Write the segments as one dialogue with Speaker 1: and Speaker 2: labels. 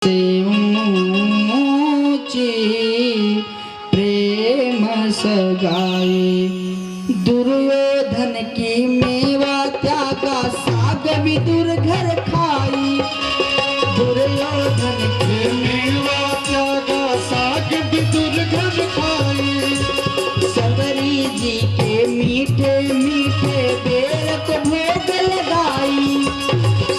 Speaker 1: ऊंची प्रेम सगाई। दुर्योधन की मेवा त्यागा साग विदुर घर खाई। दुर्योधन की मेवा त्यागा साग विदुर घर खाई। सबरी जी के मीठे मीठे बेर को भोग लगाई।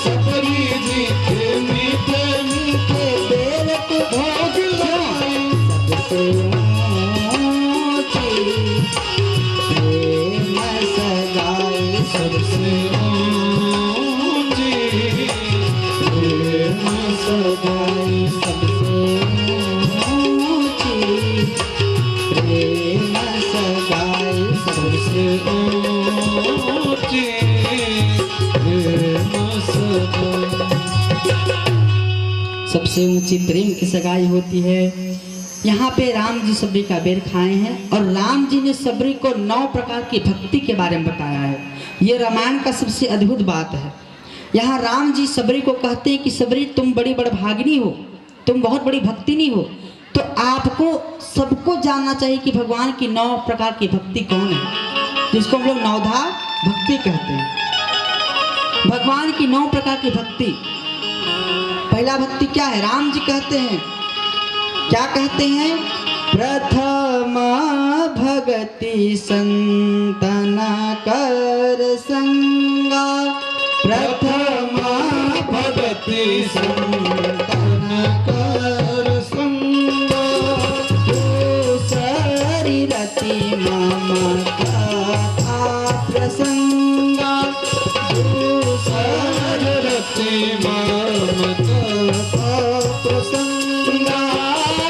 Speaker 1: सबरी जी के मीठे मीठे बेर को भोग लगाई। सबसे ऊंची प्रेम सगाई। सबसे ऊंची प्रेम सगाई। सबसे ऊंची प्रेम सगाई। सबसे ऊंची प्रेम सगाई। सबसे ऊंची प्रेम की सगाई होती है। यहाँ पे राम जी सबरी का बेर खाए हैं और राम जी ने सबरी को 9 प्रकार की भक्ति के बारे में बताया है। ये रामायण का सबसे अद्भुत बात है। यहाँ राम जी सबरी को कहते हैं कि सबरी तुम बड़ी बड़भागिनी हो, तुम बहुत बड़ी भक्तिनी हो, तो आपको सबको जानना चाहिए कि भगवान की 9 प्रकार की भक्ति कौन है, जिसको हम लोग नवधा भक्ति कहते हैं। भगवान की 9 प्रकार की भक्ति। पहला भक्ति क्या है? राम जी कहते हैं, क्या कहते हैं? प्रथम भगति संतना कर संगा। प्रथम भगति संतना कर संगा। दूसरी रति ममता प्रसंगा। दूसरी रति ममता प्रसंगा।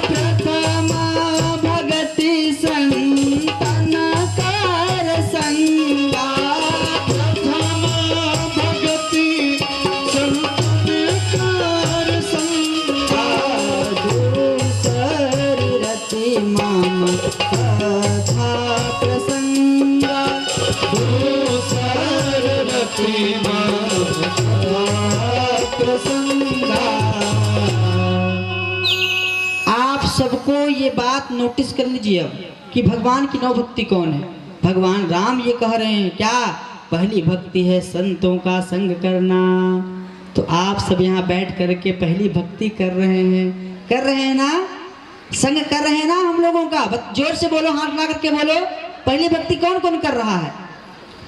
Speaker 1: प्रथम भगति संतन कर संगा। प्रथम भगति संतन कर संगा। दूसरी रति ममता प्रसंगा। दूसरी रति ममता प्रसंगा। आप सबको ये बात नोटिस कर लीजिए अब कि भगवान की 9 भक्ति कौन है। भगवान राम ये कह रहे हैं क्या? पहली भक्ति है संतों का संग करना। तो आप सब यहाँ बैठ करके पहली भक्ति कर रहे हैं ना? संग कर रहे हैं ना हम लोगों का? जोर से बोलो, हाथ ला करके बोलो। पहली भक्ति कौन कौन कर रहा है?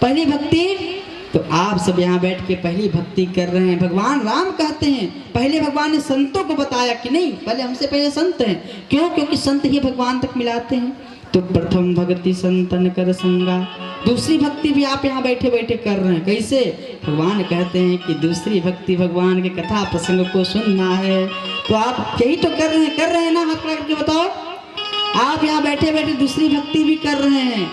Speaker 1: पहली भक्ति तो आप सब यहाँ बैठ के पहली भक्ति कर रहे हैं। भगवान राम कहते हैं पहले भगवान ने संतों को बताया कि नहीं, पहले हमसे पहले संत हैं। क्यों? क्योंकि संत ही भगवान तक मिलाते हैं। तो प्रथम भक्ति संतन कर संगा। दूसरी भक्ति भी आप यहाँ बैठे बैठे कर रहे हैं। कैसे? भगवान कहते हैं कि दूसरी भक्ति भगवान के कथा प्रसंग को सुनना है। तो आप यही तो कर रहे हैं ना? हाथ लगा करके बताओ। आप यहाँ बैठे बैठे दूसरी भक्ति भी कर रहे हैं।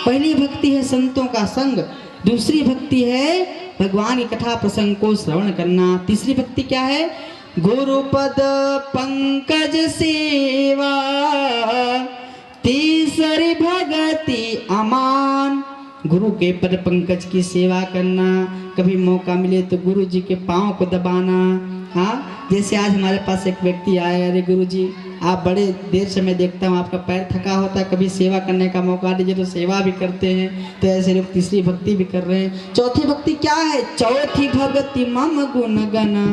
Speaker 1: पहली भक्ति है संतों का संग। दूसरी भक्ति है भगवान की कथा प्रसंग को श्रवण करना। तीसरी भक्ति क्या है? गुरुपद पंकज सेवा। तीसरी भक्ति अमान। गुरु के पद पंकज की सेवा करना। कभी मौका मिले तो गुरु जी के पांव को दबाना। हाँ, जैसे आज हमारे पास एक व्यक्ति आए, अरे गुरु जी आप बड़े देर से मैं देखता हूँ आपका पैर थका होता है, कभी सेवा करने का मौका दीजिए, तो सेवा भी करते हैं। तो ऐसे लोग तीसरी भक्ति भी कर रहे हैं। चौथी भक्ति क्या है? चौथी भक्ति मम गुण गना।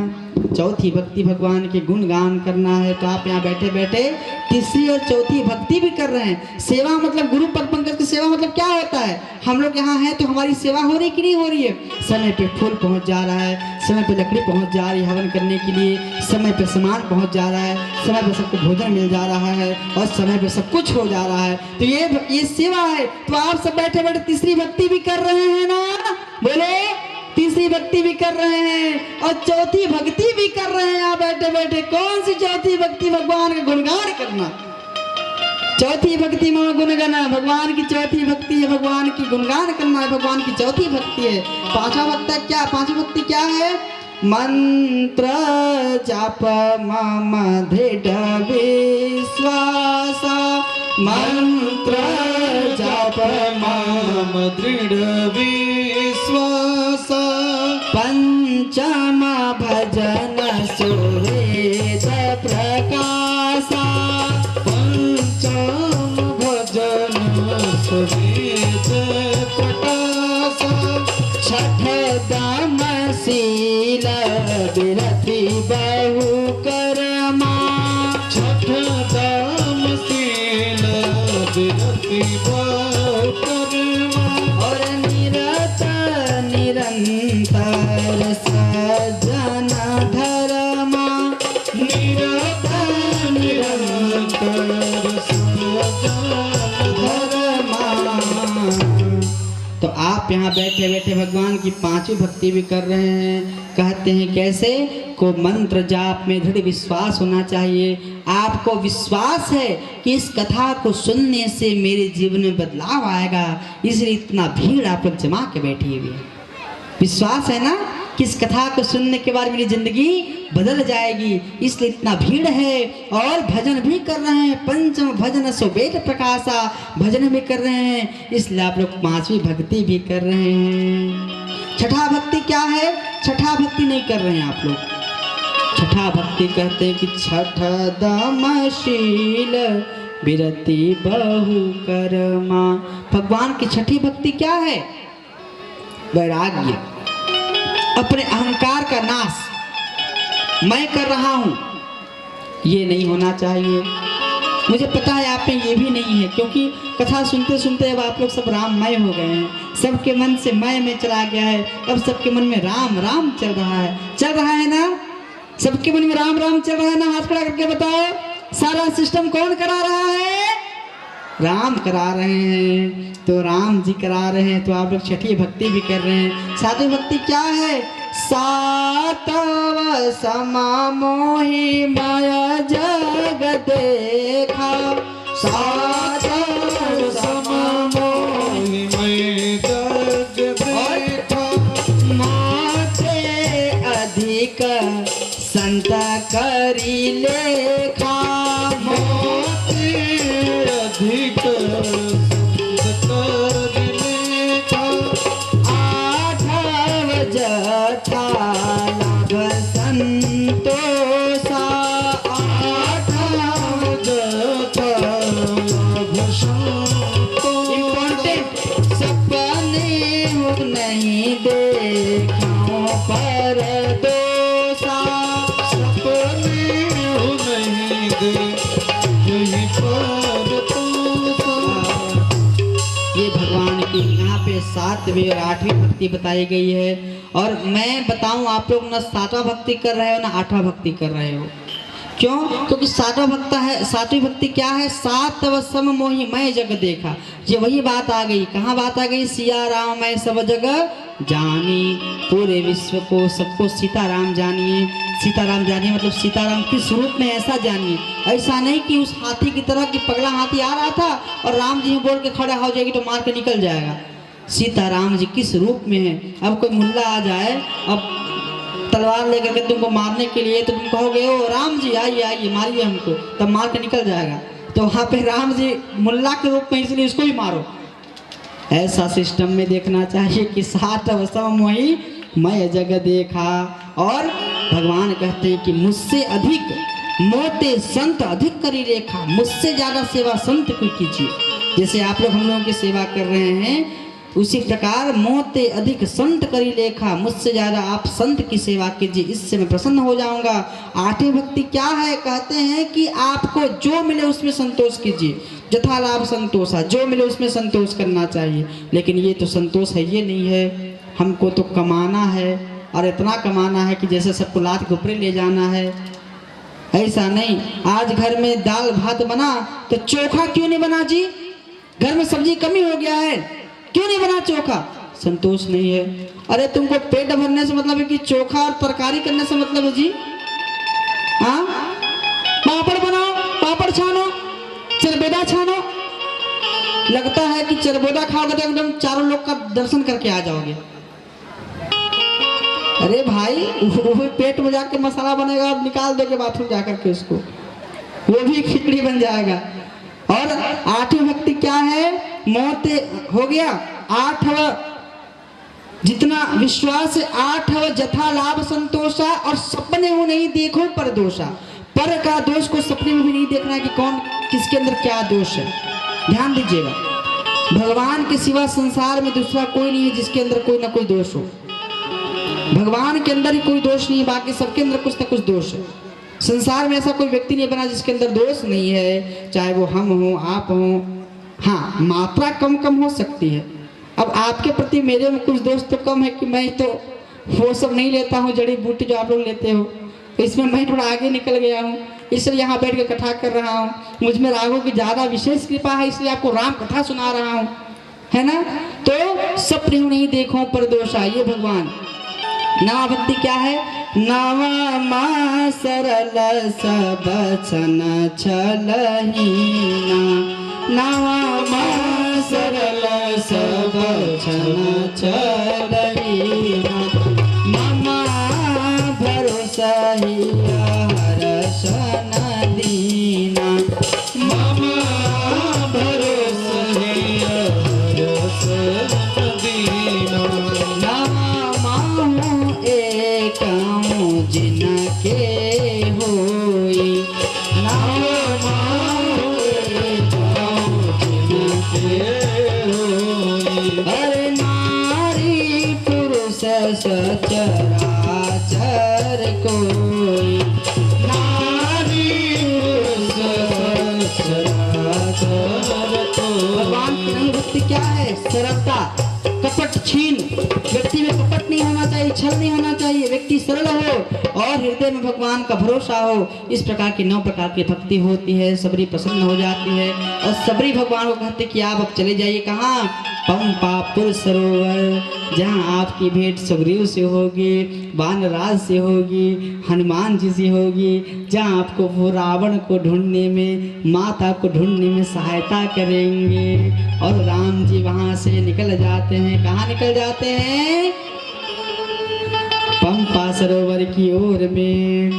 Speaker 1: चौथी भक्ति भगवान के गुणगान करना है। तो आप यहाँ बैठे बैठे तीसरी और चौथी भक्ति भी कर रहे हैं। सेवा मतलब गुरु पद पंकज की सेवा मतलब क्या होता है? हम लोग यहाँ हैं तो हमारी सेवा हो रही कि नहीं हो रही है? समय पे फूल पहुँच जा रहा है, समय पे लकड़ी पहुँच जा रही है हवन करने के लिए, समय पे सामान पहुँच जा रहा है, समय पे सबको भोजन मिल जा रहा है और समय पे सब कुछ हो जा रहा है। तो ये सेवा है। तो आप सब बैठे बैठे तीसरी भक्ति भी कर रहे हैं ना? बोलो, तीसरी भक्ति भी कर रहे हैं और चौथी भक्ति भी कर रहे हैं। आप बैठे बैठे कौन सी चौथी भक्ति? भगवान का गुणगान करना। चौथी भक्ति में गुणगाना, भगवान की चौथी भक्ति है। भगवान की गुणगान करना है, भगवान की चौथी भक्ति है। पांचवा भक्ति क्या है? मंत्र जाप मम दृढ़ विश्वास। मंत्र जाप मम दृढ़ विश्वास। पंचम भजन सुवेद प्रकाशा,
Speaker 2: पंचम भजन सुवेद प्रकाशा,
Speaker 1: छठ दम शील विरति बहु कर्मा,
Speaker 2: छठ दाम शील विरति बहु कर्मा,
Speaker 1: और निरत निरंतर सज्जन धर्मा,
Speaker 2: निरत निरंतर सज्जन
Speaker 1: धर्मा। तो आप यहाँ बैठे बैठे भगवान की पांचवी भक्ति भी कर रहे हैं। कहते हैं कैसे? को मंत्र जाप में दृढ़ विश्वास होना चाहिए। आपको विश्वास है कि इस कथा को सुनने से मेरे जीवन में बदलाव आएगा, इसलिए इतना भीड़ आप लोग जमा के बैठे हुए हैं। विश्वास है ना कि इस कथा को सुनने के बाद मेरी जिंदगी बदल जाएगी, इसलिए इतना भीड़ है। और भजन भी कर रहे हैं, पंचम भजन सुवेद प्रकाशा, भजन भी कर रहे हैं, इसलिए आप लोग पांचवी भक्ति भी कर रहे हैं। छठा भक्ति क्या है? छठा भक्ति नहीं कर रहे हैं आप लोग। छठा भक्ति कहते हैं कि छठ दमशील विरति बहु कर्मा। भगवान की छठी भक्ति क्या है? वैराग्य, अपने अहंकार का नाश। मैं कर रहा हूं, ये नहीं होना चाहिए। मुझे पता है आप में ये भी नहीं है, क्योंकि कथा सुनते सुनते अब आप लोग सब राममय हो गए हैं। सबके मन से मैं में चला गया है, अब सबके मन में राम राम चल रहा है। चल रहा है ना? सबके मन में राम राम चल रहा है ना? हाथ खड़ा करके बताओ, सारा सिस्टम कौन करा रहा है? राम करा रहे हैं। तो राम जी करा रहे हैं, तो आप लोग छठी भक्ति भी कर रहे हैं। सातवीं भक्ति क्या है? सातव समा मोहि माया जग देखा, सातव समा मोहि
Speaker 2: मैं जग देखा,
Speaker 1: माते अधिक संत करी लेखा,
Speaker 2: मोती अधिक संत लेखा,
Speaker 1: आठव जथा लाभ संतोषा,
Speaker 2: आठव जथा लाभ संतोषा,
Speaker 1: इम्पोर्टेंट, सपने नहीं देखा पर दोषा,
Speaker 2: सपने नहीं दे यही पर तोषा।
Speaker 1: ये भगवान की यहाँ पे सातवीं और आठवीं भक्ति बताई गई है। और मैं बताऊं, आप लोग ना सातवां भक्ति कर रहे हो ना आठवां भक्ति कर रहे हो। क्यों? क्योंकि सातवां भक्ता है, सातवीं भक्ति क्या है? सातव सम मोहि मैं जग देखा। ये वही बात आ गई। कहाँ बात आ गई? सिया राम मैं सब जगह जानी, पूरे विश्व को सबको सीताराम जानिए। सीताराम जानिए मतलब सीताराम किस रूप में, ऐसा जानिए। ऐसा नहीं कि उस हाथी की तरह कि पगला हाथी आ रहा था और राम जी बोल के खड़ा हो जाएगी तो मार के निकल जाएगा। सीताराम जी किस रूप में है। अब कोई मुल्ला आ जाए, अब तलवार लेकर के तुमको मारने के लिए, तो तुम कहोगे ओ राम जी आइए आइए मारिए हमको, तब मार के निकल जाएगा। तो वहाँ पे राम जी मुल्ला के रूप में, इसलिए उसको भी मारो। ऐसा सिस्टम में देखना चाहिए कि सात अवसम मोहि मैं जग देखा। और भगवान कहते हैं कि मुझसे अधिक मोते संत अधिक करी रेखा, मुझसे ज़्यादा सेवा संत कोई कीजिए। जैसे आप लोग हम लोगों की सेवा कर रहे हैं, उसी प्रकार मोते अधिक संत करी लेखा, मुझसे ज़्यादा आप संत की सेवा कीजिए, इससे मैं प्रसन्न हो जाऊंगा। आठवीं भक्ति क्या है? कहते हैं कि आपको जो मिले उसमें संतोष कीजिए। जथा लाभ संतोषा, जो मिले उसमें संतोष करना चाहिए। लेकिन ये तो संतोष है, ये नहीं है। हमको तो कमाना है, और इतना कमाना है कि जैसे सबको लात गुपरे ले जाना है। ऐसा नहीं। आज घर में दाल भात बना तो चोखा क्यों नहीं बना जी? घर में सब्जी कमी हो गया है, क्यों नहीं बना चोखा? संतोष नहीं है। अरे तुमको पेट भरने से मतलब है कि चोखा और तरकारी करने से मतलब है जी? हाँ, पापड़ बनाओ, पापड़ छानो, चरबोदा छानो। लगता है कि चरबोदा खाओगे तो एकदम चारों लोग का दर्शन करके आ जाओगे। अरे भाई, वो भी पेट में जाके मसाला बनेगा और निकाल दोगे बाथरूम जाकर के उसको, वो भी खिचड़ी बन जाएगा। और आठवीं भक्ति क्या है? मोते हो गया। जितना विश्वास 8 है जथा लाभ संतोषा, और सपने हो नहीं देखो पर दोषा। पर का दोष को सपने में भी नहीं देखना है कि कौन किसके अंदर क्या दोष है। ध्यान दीजिएगा, भगवान के सिवा संसार में दूसरा कोई नहीं है जिसके अंदर कोई ना कोई दोष हो। भगवान के अंदर ही कोई दोष नहीं है, बाकी सबके अंदर कुछ ना कुछ दोष है। संसार में ऐसा कोई व्यक्ति नहीं बना जिसके अंदर दोष नहीं है, चाहे वो हम हो आप हो। हाँ, मात्रा कम कम हो सकती है। अब आपके प्रति मेरे में कुछ दोष तो कम है कि मैं तो वो सब नहीं लेता हूँ जड़ी बूटी जो आप लोग लेते हो, इसमें मैं थोड़ा आगे निकल गया हूँ, इसलिए यहाँ बैठ के कथा कर रहा हूँ। मुझ में रागों की ज़्यादा विशेष कृपा है, इसलिए आपको राम कथा सुना रहा हूँ, है ना। तो सपने नहीं देखो पर दोषा, ये भगवान। नवा भक्ति क्या है? नवा मा सरल सब छन छलहीना, नवा मा सरल सब छन छलहीना, ममा भरोसा ही हर्षन दीना,
Speaker 2: मम भरोसा है हर्षन दीना,
Speaker 1: नामाहु एकहु जिनके होई, नामाहु एकहु जिनके
Speaker 2: होई,
Speaker 1: अरे नारी पुरुष सचराचर कोई,
Speaker 2: नारी पुरुष सचराचर कोई।
Speaker 1: भगवान की रंग भक्ति क्या है? सरलता, कपट छीन। व्यक्ति में कपट नहीं होना चाहिए, छल नहीं होना चाहिए, व्यक्ति सरल हो और हृदय में भगवान का भरोसा हो। इस प्रकार की 9 प्रकार की भक्ति होती है, सबरी प्रसन्न हो जाती है। और सबरी भगवान को कहते कि आप अब चले जाइए कहाँ? पंपापुर सरोवर, जहाँ आपकी भेंट सुग्रीव से होगी, वानराज से होगी, हनुमान जी से होगी, जहाँ आपको वो रावण को ढूंढने में, माता को ढूंढने में सहायता करेंगे। और राम जी वहाँ से निकल जाते हैं। कहाँ निकल जाते हैं? पंपा सरोवर की ओर में,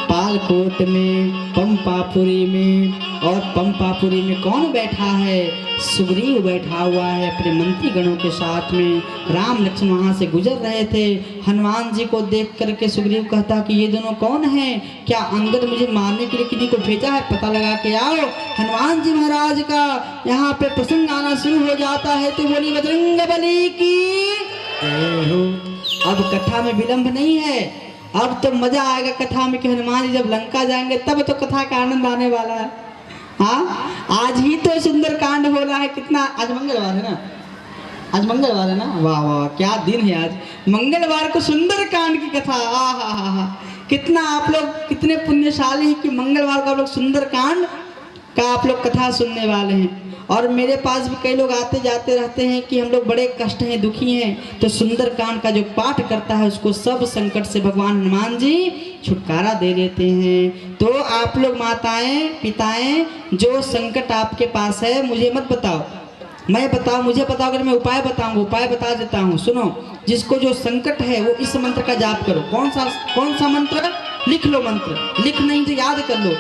Speaker 1: पालकोट में, पंपापुरी में। और पंपापुरी में कौन बैठा है? सुग्रीव बैठा हुआ है अपने मंत्री गणों के साथ में। राम लक्ष्मण वहाँ से गुजर रहे थे। हनुमान जी को देख करके सुग्रीव कहता कि ये दोनों कौन हैं? क्या अंगद मुझे मारने के लिए किसी को भेजा है? पता लगा के आओ। हनुमान जी महाराज का यहाँ पे प्रसंग आना शुरू हो जाता है तो बोली बजरंगबली की। अब कथा में विलंब नहीं है, अब तो मजा आएगा कथा में कि हनुमान जी जब लंका जाएंगे तब तो कथा का आनंद आने वाला है। हाँ, आज ही तो सुंदर कांड हो रहा है। कितना, आज मंगलवार है ना, आज मंगलवार है ना, वाह वाह क्या दिन है आज। मंगलवार को सुंदर कांड की कथा, हा। कितना आप लोग कितने पुण्यशाली हैं कि मंगलवार को आप लोग सुंदर कांड का आप लोग कथा सुनने वाले हैं। और मेरे पास भी कई लोग आते जाते रहते हैं कि हम लोग बड़े कष्ट हैं, दुखी हैं, तो सुंदर कांड का जो पाठ करता है उसको सब संकट से भगवान हनुमान जी छुटकारा दे देते हैं। तो आप लोग माताएं पिताएं, जो संकट आपके पास है मुझे मत बताओ, मैं बताओ, मुझे बताओ, अगर मैं उपाय बताऊंगा, उपाय बता देता हूँ। सुनो, जिसको जो संकट है वो इस मंत्र का जाप करो। कौन सा मंत्र? लिख लो मंत्र, लिख नहीं तो याद कर लो।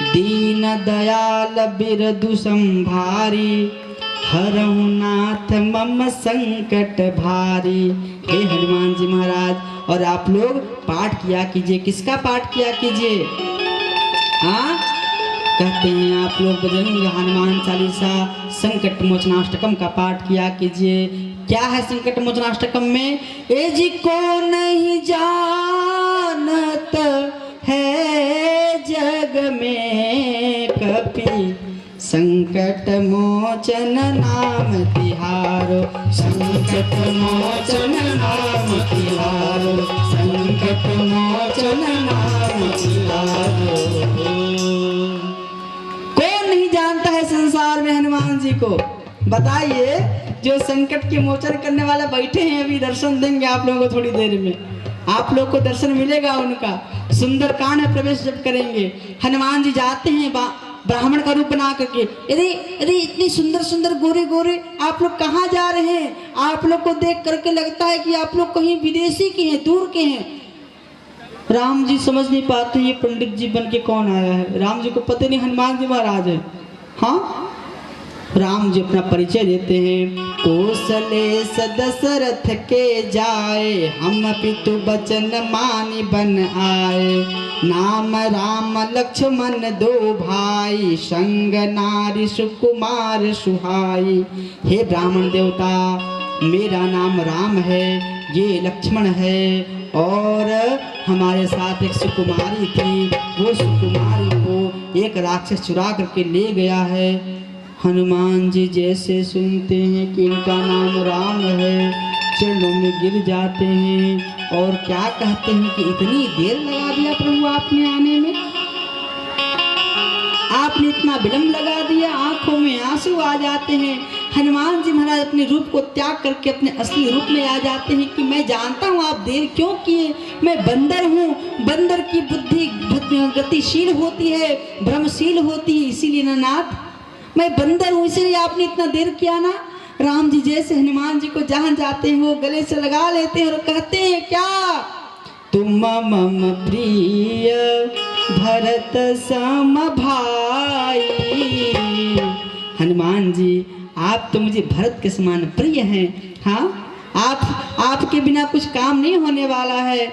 Speaker 1: दीन दयाल बिरदु संभारी, हरहु नाथ मम संकट भारी। हे हनुमान जी महाराज, और आप लोग पाठ किया कीजिए। किसका पाठ किया कीजिए? हाँ, कहते हैं आप लोग बजरंग हनुमान चालीसा संकट मोचनाष्टकम का पाठ किया कीजिए। क्या है संकट मोचनाष्टकम में? ए जी को नहीं जानत है जग में कपि, संकट मोचन नाम तिहारो, संकट मोचन नाम तिहारो, संकट मोचन नाम तिहारो। कौन नहीं जानता है संसार में हनुमान जी को? बताइए। जो संकट के मोचन करने वाले बैठे हैं, अभी दर्शन देंगे आप लोगों को थोड़ी देर में, आप लोग को दर्शन मिलेगा उनका। सुंदर कांड में प्रवेश जब करेंगे, हनुमान जी जाते हैं ब्राह्मण का रूप बना करके। अरे इतनी सुंदर सुंदर गोरे गोरे आप लोग कहाँ जा रहे हैं? आप लोग को देख करके लगता है कि आप लोग कहीं विदेशी के हैं, दूर के हैं। राम जी समझ नहीं पाते ये पंडित जी बन के कौन आया है। राम जी को पता नहीं हनुमान जी महाराज है। हाँ, राम जी अपना परिचय देते हैं। कौशले दशरथ के जाए, हम पितु बचन मानि बन आए। नाम राम लक्ष्मण दो भाई, संग नारी सुकुमार सुहाई। हे ब्राह्मण देवता, मेरा नाम राम है, ये लक्ष्मण है, और हमारे साथ एक सुकुमारी थी। वो सुकुमारी को एक राक्षस चुरा करके ले गया है। हनुमान जी जैसे सुनते हैं कि इनका नाम राम है, चरणों में गिर जाते हैं और क्या कहते हैं कि इतनी देर लगा दिया प्रभु आपने आने में, आपने इतना विलम्ब लगा दिया। आंखों में आंसू आ जाते हैं। हनुमान जी महाराज अपने रूप को त्याग करके अपने असली रूप में आ जाते हैं कि मैं जानता हूँ आप देर क्यों किए, मैं बंदर हूँ। बंदर की बुद्धि गतिशील होती है, भ्रमशील होती है, इसीलिए ना नाथ मैं बंदर हूँ, इसीलिए आपने इतना देर किया ना। राम जी जैसे हनुमान जी को जहाँ जाते हैं वो गले से लगा लेते हैं और कहते हैं क्या, तुम मम प्रिय भरत सम भाई। हनुमान जी आप तो मुझे भरत के समान प्रिय हैं। हाँ, आपके बिना कुछ काम नहीं होने वाला है।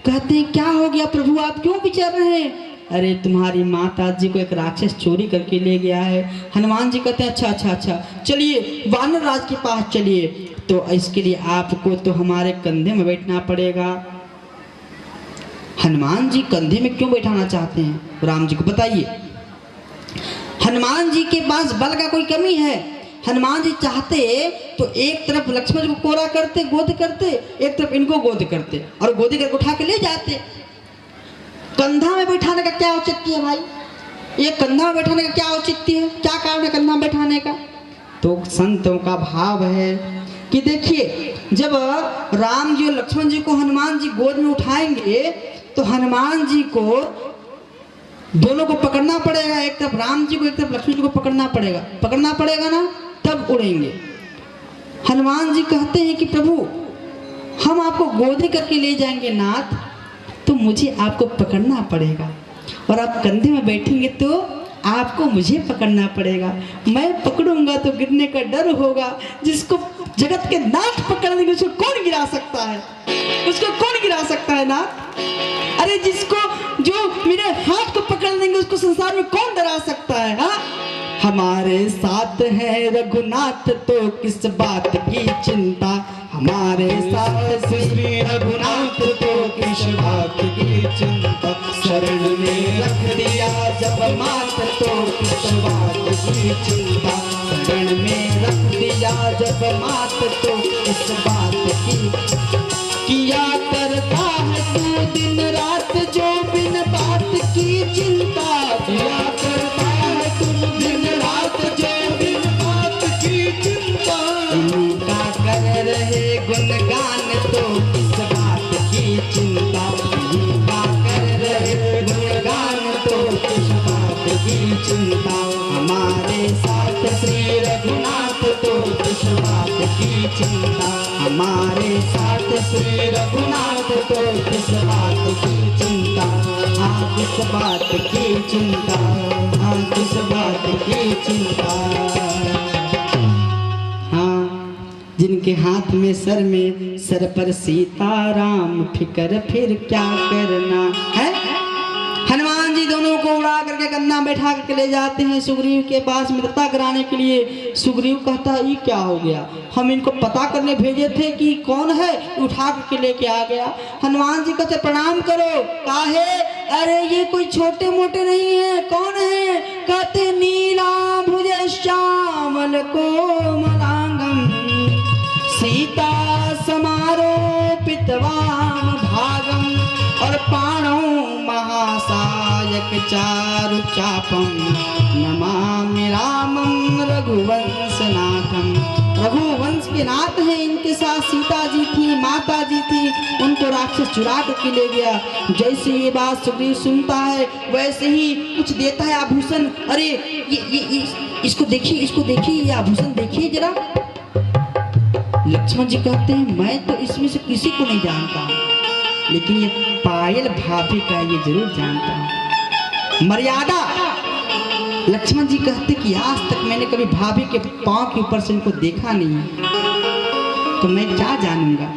Speaker 1: कहते हैं क्या हो गया प्रभु, आप क्यों विचार रहे हैं। अरे तुम्हारी माता जी को एक राक्षस चोरी करके ले गया है। हनुमान जी कहते हैं अच्छा, चलिए वानर राज के पास चलिए। तो इसके लिए आपको तो हमारे कंधे में बैठना पड़ेगा। हनुमान जी कंधे में क्यों बैठाना चाहते हैं, राम जी को बताइए। हनुमान जी के पास बल का कोई कमी है। हनुमान जी चाहते तो एक तरफ लक्ष्मण को कोरा करते, गोद करते, एक तरफ इनको गोद करते और गोदी करके उठा के ले जाते। कंधा में बैठाने का क्या औचित्य है भाई, ये कंधा में बैठाने का क्या औचित्य है, क्या कारण है कंधा में बैठाने का। तो संतों का भाव है कि देखिए जब राम जी और लक्ष्मण जी को हनुमान जी गोद में उठाएंगे तो हनुमान जी को दोनों को पकड़ना पड़ेगा, एक तरफ राम जी को एक तरफ लक्ष्मण जी को पकड़ना पड़ेगा ना, तब उड़ेंगे। हनुमान जी कहते हैं कि प्रभु हम आपको गोदी करके ले जाएंगे नाथ, तो मुझे आपको पकड़ना पड़ेगा, और आप कंधे में बैठेंगे तो आपको मुझे पकड़ना पड़ेगा। मैं पकड़ूंगा तो गिरने का डर होगा। जिसको जगत के नाथ पकड़ देंगे उसको कौन गिरा सकता है, उसको कौन गिरा सकता है नाथ। अरे जिसको जो मेरे हाथ को पकड़ देंगे उसको संसार में कौन डरा सकता है। हाँ, हमारे साथ है रघुनाथ तो किस बात की चिंता, हमारे साथ श्री रघुनाथ तो किस बात की चिंता। शरण में रख दिया जब मात तो किस बात की चिंता, शरण में रख दिया जब मात तो किस बात की। किया करता है तू दिन रात जो बिन बात की चिंता, किया करता है तू दिन रात जो बिन बात की चिंता। इनका कर रहे गुणगान तो किस बात की चिंता, इनका कर रहे गुणगान तो किस बात की चिंता। हमारे साथ श्री रघुनाथ तो किस बात की चिंता, हमारे साथ श्री रघुनाथ तो किस बात की चिंता। हाँ किस बात की चिंता, हाँ किस बात की चिंता। हाँ, जिनके हाथ में सर पर सीताराम, फिकर फिर क्या करना है। हनुमान जी दोनों को उड़ा करके कंधा बैठा करके ले जाते हैं सुग्रीव के पास मित्रता कराने के लिए। सुग्रीव कहता है ये क्या हो गया, हम इनको पता करने भेजे थे कि कौन है, उठा करके लेके आ गया। हनुमान जी कहते प्रणाम करो। काहे, अरे ये कोई छोटे मोटे नहीं है। कौन है, कहते नीलांबुज श्यामल कोमलांगम, सीता समारोपित वाम भागम, और पाणौ महासायक चारु चापम, नमामि रामं रघुवंशनाथम। रघुवंश के नाथ हैं, इनके साथ सीता जी थी, माता जी थी, उनको राक्षस चुरा करके ले गया। जैसे ये बात सुग्रीव सुनता है वैसे ही कुछ देता है आभूषण। अरे ये इसको देखिए ये आभूषण देखिए जरा। लक्ष्मण जी कहते हैं मैं तो इसमें से किसी को नहीं जानता, लेकिन ये पायल भाभी का ये जरूर जानता हूँ। मर्यादा लक्ष्मण जी कहते कि आज तक मैंने कभी भाभी के पांव के ऊपर से इनको देखा नहीं, तो मैं क्या जानूंगा।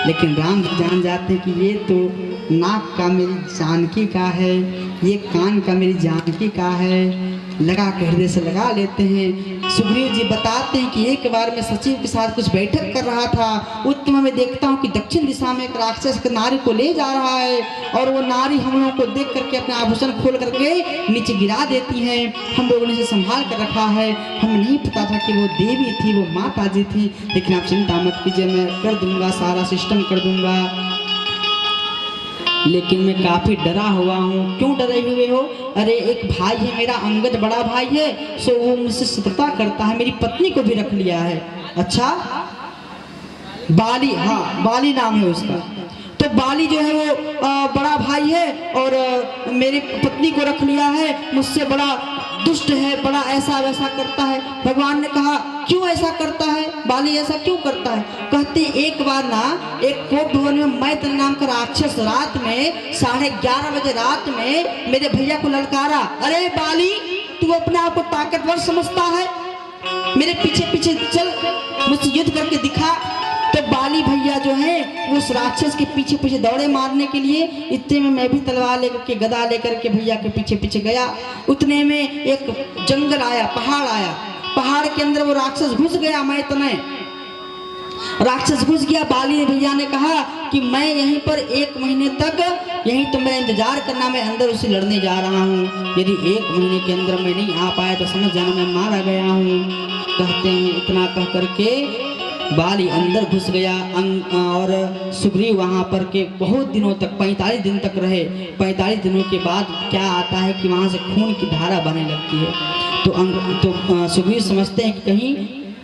Speaker 1: लेकिन राम जी जान जाते कि ये तो नाक का मेरी जानकी का है, ये कान का मेरी जानकी का है, लगा के हृदय से लगा लेते हैं। सुग्रीव जी बताते हैं कि एक बार मैं सचिव के साथ कुछ बैठक कर रहा था, उत्तम में देखता हूँ कि दक्षिण दिशा में एक राक्षस नारी को ले जा रहा है, और वो नारी हम लोगों को देख करके अपने आभूषण खोल करके नीचे गिरा देती है। हम लोगों ने इसे संभाल कर रखा है, हमें नहीं पता था कि वो देवी थी, वो माता जी थी। लेकिन आप चिंता मत कीजिए, मैं कर दूंगा, सारा सिस्टम कर दूंगा। लेकिन मैं काफी डरा हुआ हूँ। क्यों डरे हुए हो? अरे एक भाई है मेरा, अंगद बड़ा भाई है, सो वो मुझसे शत्रुता करता है, मेरी पत्नी को भी रख लिया है। अच्छा, बाली, हाँ बाली नाम है उसका। तो बाली जो है वो बड़ा भाई है और मेरी पत्नी को रख लिया है, मुझसे बड़ा दुष्ट है, बड़ा ऐसा वैसा करता है। भगवान ने कहा क्यों ऐसा करता है, बाली ऐसा क्यों करता है? कहते एक बार ना एक कोप भवन में मैत्र नाम का राक्षस रात में 11:30 बजे रात में मेरे भैया को ललकारा, अरे बाली तू अपने आप को ताकतवर समझता है, मेरे पीछे पीछे चल, मुझसे युद्ध करके दिखा। तो बाली भैया जो है वो उस राक्षस के पीछे पीछे दौड़े मारने के लिए। इतने में मैं भी तलवार लेकर के, गदा लेकर के भैया के पीछे पीछे गया। उतने में एक जंगल आया, पहाड़ आया, पहाड़ के अंदर वो राक्षस घुस गया। मैं इतने राक्षस घुस गया। बाली भैया ने कहा कि मैं यहीं पर 1 महीने तक यहीं तो मेरा इंतजार करना, मैं अंदर उसे लड़ने जा रहा हूँ। यदि 1 महीने के अंदर मैं नहीं आ पाया तो समझ जाना मैं मारा गया हूँ। कहते हैं इतना कह करके बाली अंदर घुस गया और सुग्रीव वहाँ पर के बहुत दिनों तक 45 दिन तक रहे। 45 दिनों के बाद क्या आता है कि वहाँ से खून की धारा बहने लगती है। तो सुग्रीव समझते हैं कि कहीं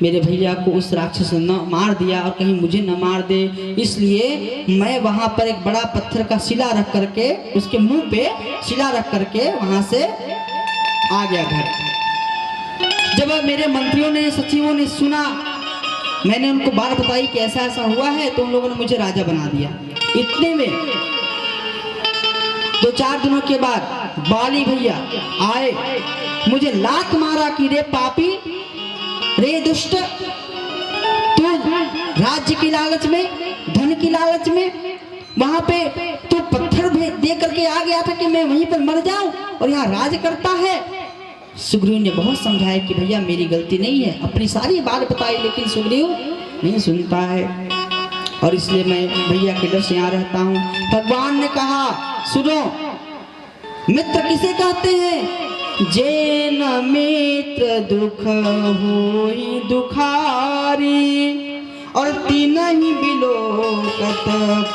Speaker 1: मेरे भैया को उस राक्षस ने न मार दिया और कहीं मुझे न मार दे, इसलिए मैं वहाँ पर एक बड़ा पत्थर का शिला रख करके, उसके मुंह पे शिला रख करके वहाँ से आ गया घर। जब मेरे मंत्रियों ने, सचिवों ने सुना, मैंने उनको बात बताई कि ऐसा ऐसा हुआ है, तो उन लोगों ने मुझे राजा बना दिया। इतने में 2-4 दिनों के बाद बाली भैया आए, मुझे लात मारा कि रे पापी, रे दुष्ट, तू राज्य की लालच में, धन की लालच में वहां पे तू पत्थर दे करके आ गया था कि मैं वहीं पर मर जाऊं, और यहाँ राज करता है। सुग्रीव ने बहुत समझाया कि भैया मेरी गलती नहीं है, अपनी सारी बात बताई, लेकिन सुग्रीव नहीं सुनता है, और इसलिए मैं भैया के डर से यहाँ रहता हूँ। भगवान ने कहा सुनो, मित्र किसे कहते हैं? जेन मित्र दुख होई दुखारी, और तीनहि बिलोकत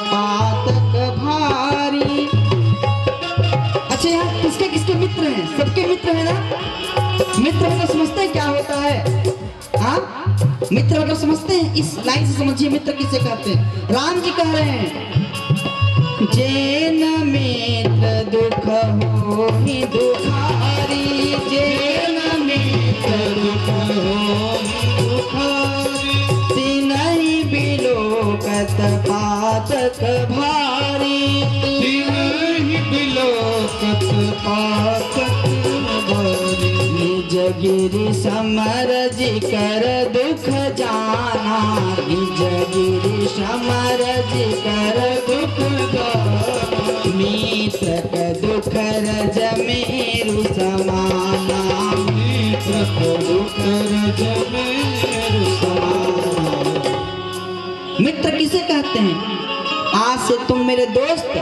Speaker 1: पातक भारी। अच्छा, यहाँ किसके किसके मित्र हैं? सबके मित्र हैं ना? मित्र मतलब समझते हैं क्या होता है? हाँ, मित्र मतलब समझते हैं? इस लाइन से समझिए मित्र किसे कहते हैं। राम जी कह रहे हैं जेन मित्र दुख होहि दुखारी, जेन मित्र दुख होहि दुखारी, तिनहि बिलोकत पातक भारी,
Speaker 2: तिनहि बिलोकत पातक भारी।
Speaker 1: निज गिरि समरज कर दुख जाना, निज गिरि समरज कर दुख जाना, मित्र का दुख रज मेरु समाना,
Speaker 2: मित्र का दुख रज मेरु समाना।
Speaker 1: मित्र किसे कहते हैं? आज से तुम मेरे दोस्त,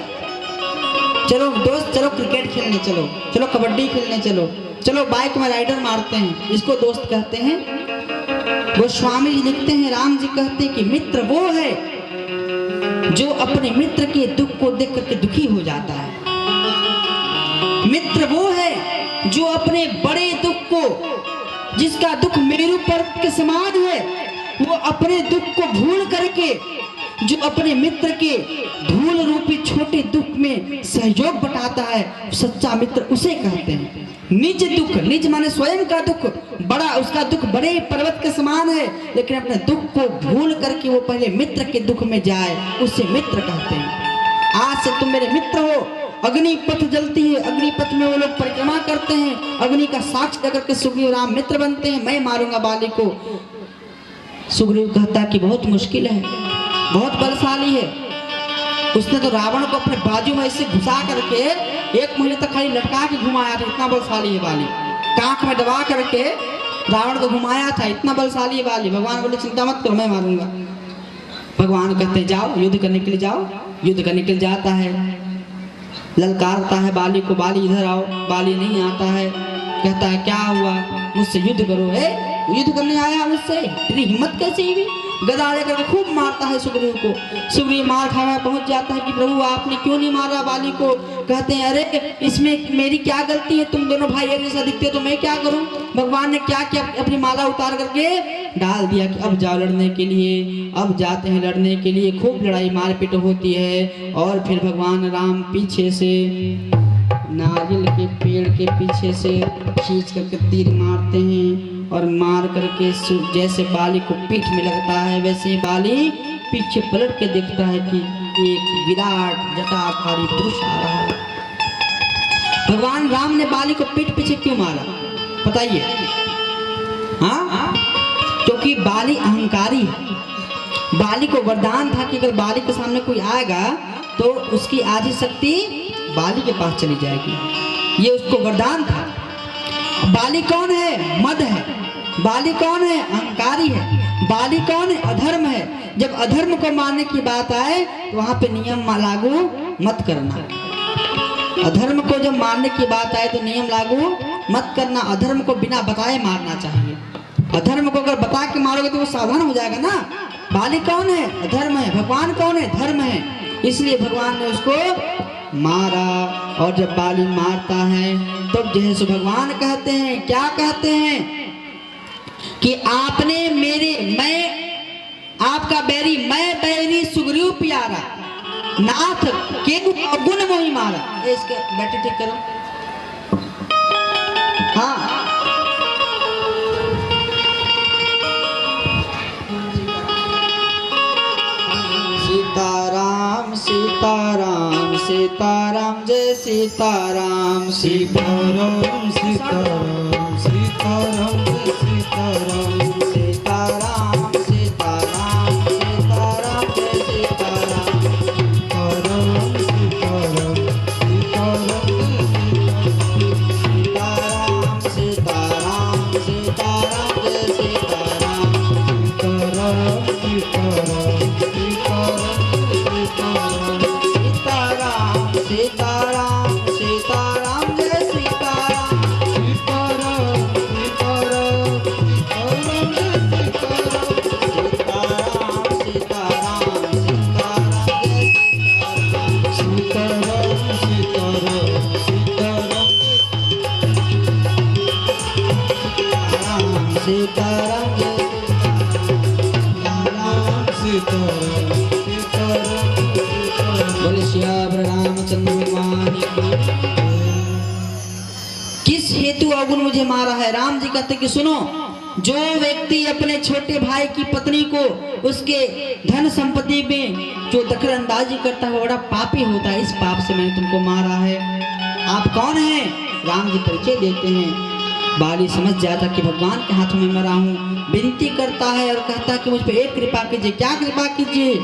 Speaker 1: चलो दोस्त, चलो क्रिकेट खेलने चलो, चलो कबड्डी खेलने चलो, चलो बाइक में राइडर मारते हैं, इसको दोस्त कहते हैं। गोस्वामी जी लिखते हैं, राम जी कहते हैं कि मित्र वो है जो अपने मित्र के दुख को देख करके दुखी हो जाता है। मित्र वो है जो अपने बड़े दुख को, जिसका दुख मेरु पर्वत के समान है, वो अपने दुख को भूल करके जो अपने मित्र के धूल रूपी छोटे दुख में सहयोग बटाता है, सच्चा मित्र उसे कहते हैं। निज दुख, निज माने स्वयं का दुख, बड़ा, उसका दुख बड़े पर्वत के समान है, लेकिन अपने दुख को भूल करके वो पहले मित्र के दुख में जाए, उसे मित्र कहते हैं। आज से तुम मेरे मित्र हो, अग्नि पथ जलती है, अग्नि पथ में वो लोग परिक्रमा करते हैं, अग्नि का साक्ष्य लेकर के सुग्रीव राम मित्र बनते हैं, मैं मारूंगा बाली को। सुग्रीव कहता कि बहुत मुश्किल है, बहुत बलशाली है। उसने तो रावण को अपने बाजू में ऐसे घुसा करके 1 महीने तक खाली लटका के घुमाया था, इतना बलशाली है बाली। कांख में दबा करके रावण को घुमाया था, इतना बलशाली है बाली। भगवान बोले चिंता मत करो, मैं मारूंगा। भगवान कहते जाओ युद्ध करने के लिए जाओ। युद्ध करने के लिए जाता है, ललकारता है बाली को, बाली इधर आओ। बाली नहीं आता है, कहता है क्या हुआ, मुझसे युद्ध करो। युद्ध करने आया मुझसे, तेरी हिम्मत कैसी हुई? गदा लेकर खूब मारता है सुग्रीव को। सुग्रीव मार खा पहुंच जाता है कि प्रभु आपने क्यों नहीं मारा बाली को? कहते हैं अरे इसमें मेरी क्या गलती है, तुम दोनों भाई एक जैसा दिखते हो तो मैं क्या करूं? भगवान ने क्या किया, अपनी माला उतार करके डाल दिया कि अब जाओ लड़ने के लिए। अब जाते हैं लड़ने के लिए, खूब लड़ाई मारपीट होती है। और फिर भगवान राम पीछे से नारियल के पेड़ के पीछे से खींच करके तीर मारते हैं, और मार करके जैसे बाली को पीठ में लगता है वैसे ही बाली पीछे पलट के देखता है कि एक विराट जटाधारी पुरुष आ रहा है। भगवान राम ने बाली को पीठ पीछे क्यों मारा बताइए? हाँ, क्योंकि बाली अहंकारी है। बाली को वरदान था कि अगर बाली के सामने कोई आएगा तो उसकी आधी शक्ति बाली के पास चली जाएगी, ये उसको वरदान था। बाली कौन है? मद है। बाली कौन है? अहंकारी है। बाली कौन है? अधर्म है। जब अधर्म को मारने की बात आए तो वहां पे नियम लागू मत करना। अधर्म को जब मारने की बात आए तो नियम लागू मत करना। अधर्म को बिना बताए मारना चाहिए। अधर्म को अगर बता के मारोगे तो वो सावधान हो जाएगा ना। बाली कौन है? अधर्म है। भगवान कौन है? धर्म है। इसलिए भगवान ने उसको मारा। और जब बाली मारता है तो जैसे भगवान कहते हैं, क्या कहते हैं कि आपने मैं आपका बैरी, मैं बैरी सुग्रीव प्यारा, नाथ के गुण मोहि मारा। इसके बैठे ठीक करो। हाँ, सीताराम सीताराम सीताराम जय सीताराम
Speaker 2: सीताराम सीताराम सीताराम जय सीताराम
Speaker 1: सीताराम सीताराम सीताराम जय सीताराम
Speaker 2: सीताराम सीताराम सीताराम
Speaker 1: सीताराम सीताराम सीताराम जय सीताराम
Speaker 2: सीताराम सीताराम सीताराम
Speaker 1: सीताराम सीताराम सीताराम जय सीताराम
Speaker 2: सीताराम सीताराम
Speaker 1: सीताराम जय बोले श्याम रामचंद्र भगवान की। किस हेतु अवगुण मुझे मारा है? राम जी कहते कि सुनो, जो व्यक्ति अपने छोटे भाई की पत्नी को उसके धन संपत्ति में जो दखल अंदाजी करता है वो बड़ा पापी होता है। इस पाप से मैंने तुमको मारा है। आप कौन हैं? राम जी परिचय देते हैं। बाली समझ जाता कि भगवान के हाथों में मरा हूँ, विनती करता है और कहता है कि मुझ पे एक कृपा कीजिए। क्या कृपा कीजिए?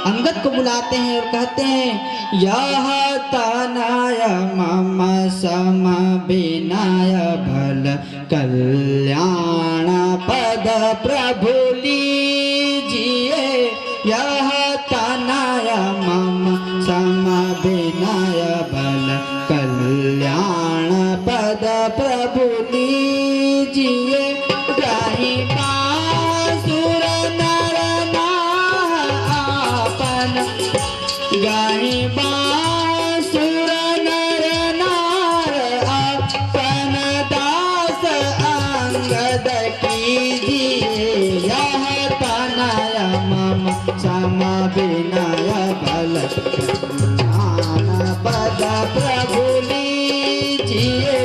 Speaker 1: अंगद को बुलाते हैं और कहते हैं यह तनय मम सम बिनय भल कल्याण पद प्रभु लीजिए। यह तनय मम सम बिनय भल कल्याण पद प्रभु लीजिए। गाही बासुर नर नापन, गाही बासुर नर नार अपन दास अंगद कीजिए। यह तनय मम सम बिनय भल पद प्रभु लीजिए।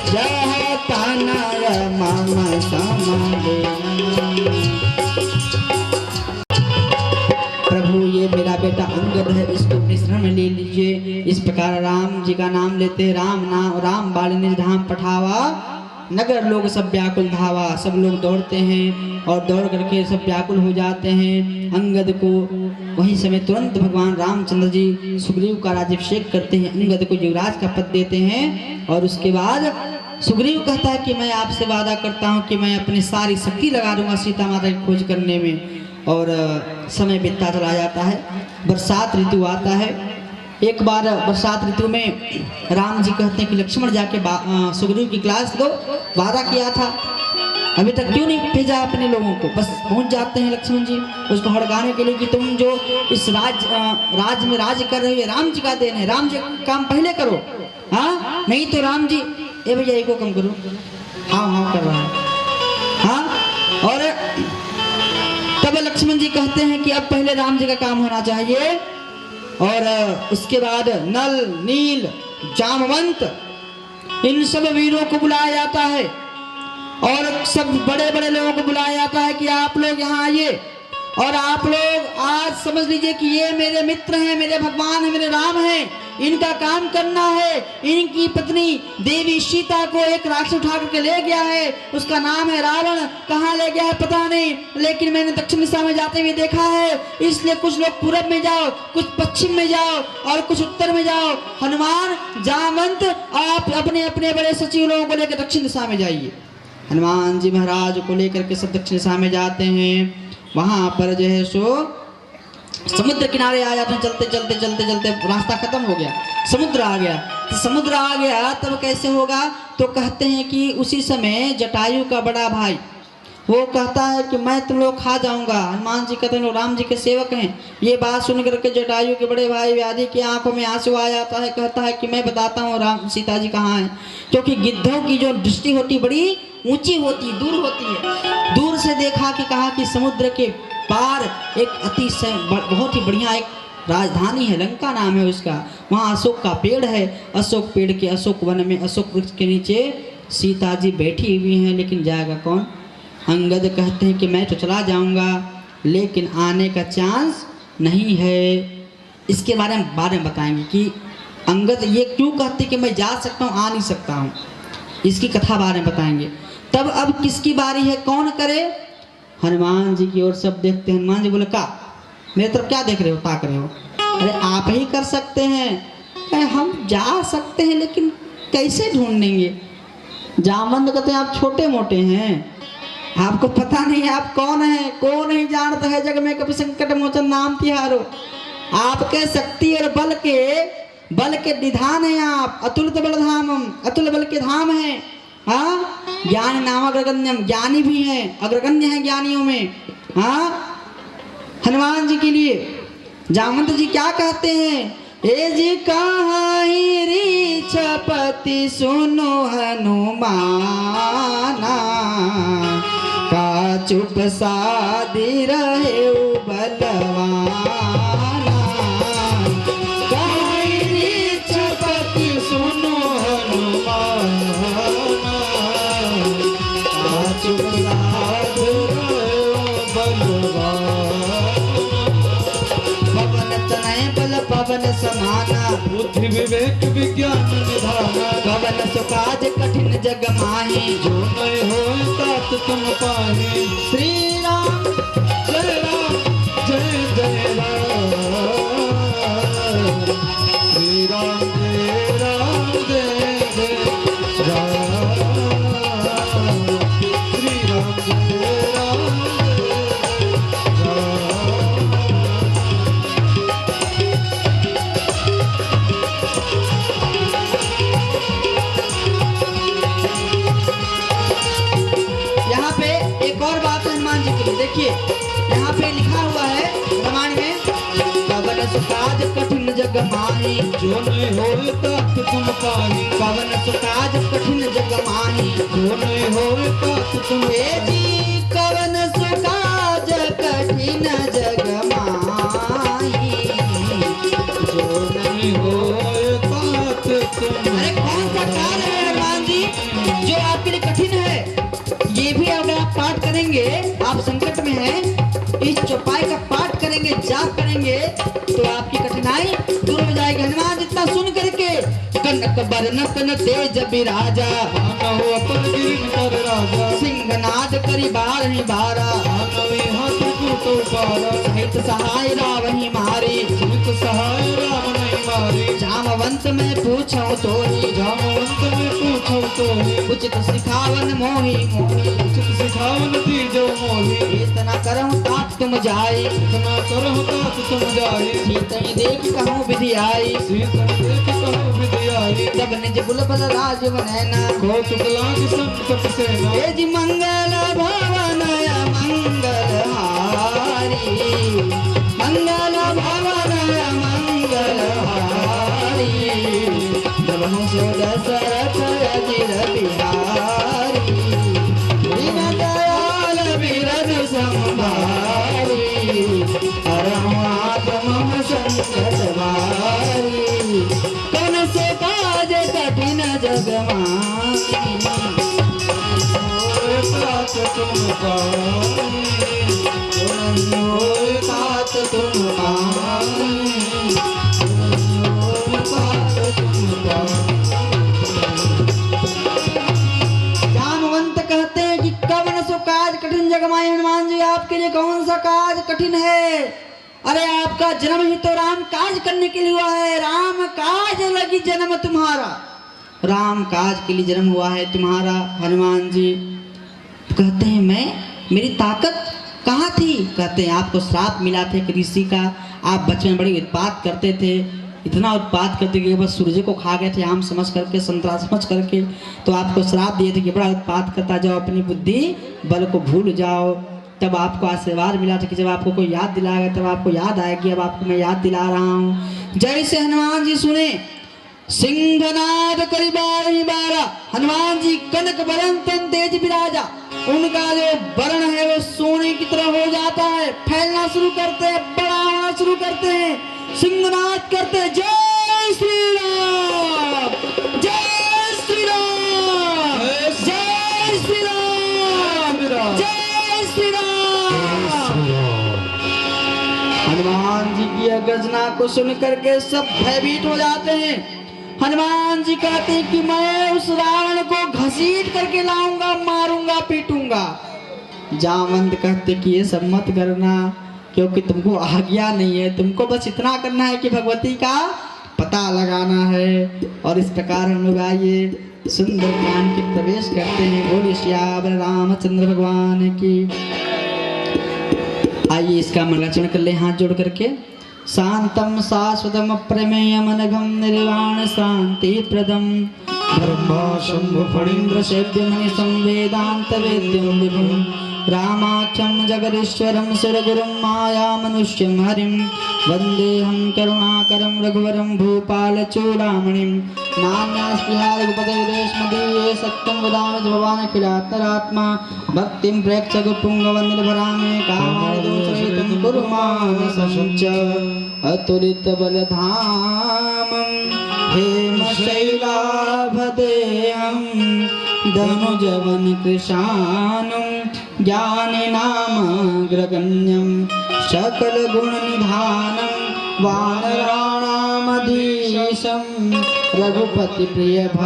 Speaker 1: यह तनय मम सम बिनय। प्रभु ये मेरा बेटा अंगद है, इसको अपने शरण में ले लीजिए। इस प्रकार राम जी का नाम लेते हैं, राम बाल निज धाम पठावा, नगर लोग सब व्याकुल धावा। सब लोग दौड़ते हैं और दौड़ करके सब व्याकुल हो जाते हैं। अंगद को वही समय तुरंत भगवान रामचंद्र जी सुग्रीव का राज्याभिषेक करते हैं, अंगद को युवराज का पद देते हैं। और उसके बाद सुग्रीव कहता है कि मैं आपसे वादा करता हूँ कि मैं अपनी सारी शक्ति लगा दूंगा सीता माता की खोज करने में। और समय बीतता चला जाता है, बरसात ऋतु आता है। एक बार बरसात ऋतु में राम जी कहते हैं कि लक्ष्मण जाके सुग्रीव की क्लास लो, वादा किया था, अभी तक क्यों नहीं भेजा अपने लोगों को। बस पहुंच जाते हैं लक्ष्मण जी उसको हड़काने के लिए कि तुम जो इस राज में राज कर रहे हो राम जी का देन है, राम जी काम पहले करो, हाँ नहीं तो राम जी ये भैया एक को कम करो, हाँ कर रहा है, हाँ। और तब लक्ष्मण जी कहते हैं कि अब पहले राम जी का काम होना चाहिए। और उसके बाद नल नील जामवंत इन सब वीरों को बुलाया जाता है और सब बड़े बड़े लोगों को बुलाया जाता है कि आप लोग यहाँ आइए और आप लोग आज समझ लीजिए कि ये मेरे मित्र हैं, मेरे भगवान हैं, मेरे राम हैं, इनका काम करना है। इनकी पत्नी देवी सीता को एक राक्षस उठा करके ले गया है, उसका नाम है रावण। कहाँ ले गया है पता नहीं, लेकिन मैंने दक्षिण दिशा में जाते हुए देखा है। इसलिए कुछ लोग पूरब में जाओ, कुछ पश्चिम में जाओ और कुछ उत्तर में जाओ। हनुमान जामवंत आप अपने अपने बड़े सचिव लोगों को लेकर दक्षिण दिशा में जाइए। हनुमान जी महाराज को लेकर के सब दक्षिण दिशा में जाते हैं। वहां पर जो है सो समुद्र किनारे आ जाते हैं। चलते चलते चलते चलते रास्ता खत्म हो गया, समुद्र आ गया। तो समुद्र आ गया तब कैसे होगा, तो कहते हैं कि उसी समय जटायु का बड़ा भाई वो कहता है कि मैं तुम लोग खा जाऊंगा। हनुमान जी कहते हैं लोग राम जी के सेवक हैं। ये बात सुन करके जटायु के बड़े भाई व्याधि की आंखों में आंसू आ जाता है। कहता है कि मैं बताता हूँ राम सीता जी कहाँ हैं, क्योंकि गिद्धों की जो दृष्टि होती बड़ी ऊंची होती, दूर होती है। दूर से देखा कि कहा कि समुद्र के पार एक बहुत ही बढ़िया एक राजधानी है, लंका नाम है उसका। वहाँ अशोक का पेड़ है, अशोक पेड़ के अशोक वन में अशोक वृक्ष के नीचे सीता जी बैठी हुई हैं। लेकिन जाएगा कौन। अंगद कहते हैं कि मैं तो चला जाऊंगा लेकिन आने का चांस नहीं है। इसके बारे में बताएंगे कि अंगद ये क्यों कहते कि मैं जा सकता हूँ आ नहीं सकता हूँ, इसकी कथा बारे में बताएंगे। तब अब किसकी बारी है, कौन करे। हनुमान जी की ओर सब देखते हैं। हनुमान जी बोले का मेरे तरफ क्या देख रहे हो, ताक रहे हो, अरे आप ही कर सकते हैं। हम जा सकते हैं लेकिन कैसे ढूंढेंगे। जामवंत कहते हैं आप छोटे मोटे हैं, आपको पता नहीं आप कौन हैं, कौन नहीं जानता है जग में कभी संकट मोचन नाम तिहारो। आपके शक्ति और बल के निधान है आप, अतुलित बल धामम, अतुल बल के धाम है। हाँ ज्ञान नाम अग्रगण्यम, ज्ञानी भी हैं, अग्रगण्य हैं ज्ञानियों में। हाँ हनुमान जी के लिए जामवंत जी क्या कहते हैं, ए जी कहाँ ही रीछपति सुनो हनुमाना, का चुप सादी रहे बलवाना। पवन समाना
Speaker 2: बुद्धि विवेक विज्ञान निधाना,
Speaker 1: कवन सुकाज कठिन जग माही,
Speaker 2: जो नहीं हो तात तुम पाही।
Speaker 1: श्री राम
Speaker 2: जय राम जय जय राम, श्री राम जय राम जय जय राम, श्री राम जय राम जय राम।
Speaker 1: देखिए यहाँ पे लिखा हुआ है रामायण में, कवन सुकाज कठिन जग माही,
Speaker 2: जो नहीं हो तात तुम पाही।
Speaker 1: कवन सुकाज कठिन जग माही,
Speaker 2: जो नहीं हो तात तुम
Speaker 1: जी कवन सुकाज कठिन जग माही,
Speaker 2: जो नहीं हो तात तुम।
Speaker 1: अरे कौन सा कार्य है हनुमान जी जो आपके लिए कठिन है, ये भी अगर आप पाठ करेंगे, आप संकट में हैं, इस चौपाई का पाठ करेंगे, जाप करेंगे, तो आपकी कठिनाई दूर हो जाएगी। हनुमान जितना सुन करके कनक बरनत न तेज बिराजा,
Speaker 2: मानव अपन गिरिन कर राजा,
Speaker 1: सिंहनाद करी बार ही बारा,
Speaker 2: मानवी हाथ कूटो पारा,
Speaker 1: सहित सहाय रावही मारी,
Speaker 2: सुमित सहाय राम नहीं मारी,
Speaker 1: जामवंत में पूछो तो ही,
Speaker 2: जामवंत में पूछो तो ही,
Speaker 1: उचित सिखावन मोही मोही,
Speaker 2: उचित सिखावन दीजो मोही,
Speaker 1: इतना करहु तात तुम जाई,
Speaker 2: इतना करहु तात तुम जाई,
Speaker 1: सीतई देख कहूँ विधि आई,
Speaker 2: सीतन देख कहु विधि आई,
Speaker 1: तब निज बुलबुल राज बनैना,
Speaker 2: कौतुक लाग संकट सेना,
Speaker 1: हे जी मंगल भवन मंगल हारी, मंगल भवन मंगल हारी, प्रभु सो दशरथ अजिर बिहारी, दीन दयाल बिरध संभारी, हरहु आत्म संकट भारी, कन से काज कठिन जग माही,
Speaker 2: होए तात तुम पाई,
Speaker 1: होए तात तुम पाई, होए तात तुम पाई। जामवंत कहते हैं कि कवन सो काज कठिन जग माही। हनुमान जी, आपके लिए कौन सा काज कठिन है? अरे आपका जन्म ही तो राम काज करने के लिए हुआ है। राम काज लगी जन्म तुम्हारा, राम काज के लिए जन्म हुआ है तुम्हारा। हनुमान जी कहते हैं मेरी ताकत कहाँ थी? कहते हैं आपको श्राप मिला था एक ऋषि का, आप बचपन में बड़ी उत्पात करते थे, इतना उत्पात करते कि बस सूर्य को खा गए थे आम समझ करके, संतरा समझ करके, तो आपको श्राप दिए थे कि बड़ा उत्पात करता जाओ, अपनी बुद्धि बल को भूल जाओ। तब आपको आशीर्वाद मिला था कि जब आपको कोई याद दिलाएगा तब आपको याद आएगी। अब आपको मैं याद दिला रहा हूँ। जैसे हनुमान जी सुने सिंहनाद करी बार ही बारा, हनुमान जी कनक बरन तन तेज बिराजा, उनका जो वर्ण है वो सोने की तरह हो जाता है, फैलना शुरू करते हैं, बड़ा होना शुरू करते हैं, सिंहनाद करते हैं, जय श्री राम, जय श्री राम, जय श्री राम, जय श्री राम। हनुमान जी की यह गर्जना को सुन करके सब भयभीत हो जाते हैं। हनुमान जी कहते हैं कि मैं उस रावण को घसीट करके लाऊंगा, मारूंगा, पीटूंगा। जामवंत कहते कि ये सब मत करना, क्योंकि तुमको आज्ञा नहीं है, तुमको बस इतना करना है कि भगवती का पता लगाना है। और इस प्रकार हम लोग आइए सुंदर ज्ञान के प्रवेश करते हैं। बोलिए श्यावर रामचंद्र भगवान की। आइए इसका मंगलाचरण कर ले हाथ जोड़ करके। शांतम शाश्वतम प्रमेयमनघम निर्वाण शांति प्रदम
Speaker 2: ब्रह्मा शंभु
Speaker 1: फणीन्द्र सेव्यमणि संवेदांत वेद्यम विभुम रामाख्यम जगदीश्वरम सुरगुरुम माया मनुष्यम हरिम वंदेहम करुणाकरम रघुवरम भूपाल चूड़ामणिम नान्यास्पृहा रघुपते विदेशमदीये सत्यं वदामि भवान् अखिलात्मरात्मा भक्तिं प्रेक्ष गुरुपुंगवन्दिभरामि कामादोषरहितं कुरु मां संच अतुलित बलधामं हेमशैलाभदेहं धनुजवन कृशानं ज्ञानिनामग्रगण्यं सकलगुणनिधानं वानराणामधीशं रघुपतिप्रियभक्तं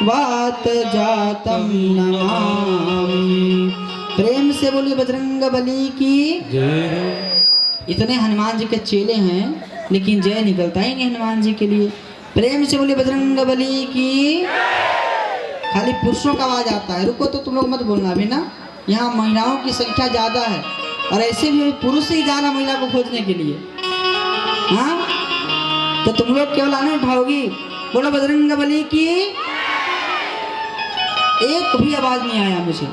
Speaker 1: वातजातं नमामि। प्रेम से बोलिए बजरंग बली की
Speaker 2: जय।
Speaker 1: इतने हनुमान जी के चेले हैं लेकिन जय निकलता ही नहीं हनुमान जी के लिए। प्रेम से बोलिए बजरंग बली की। खाली पुरुषों का आवाज आता है, रुको तो तुम लोग मत बोलना अभी ना, यहाँ महिलाओं की संख्या ज्यादा है और ऐसे भी पुरुष ही जा रहा महिला को खोजने के लिए। हाँ तो तुम लोग केवल आने उठाओगी। बोलो बजरंग बली की। एक भी आवाज नहीं आया मुझे।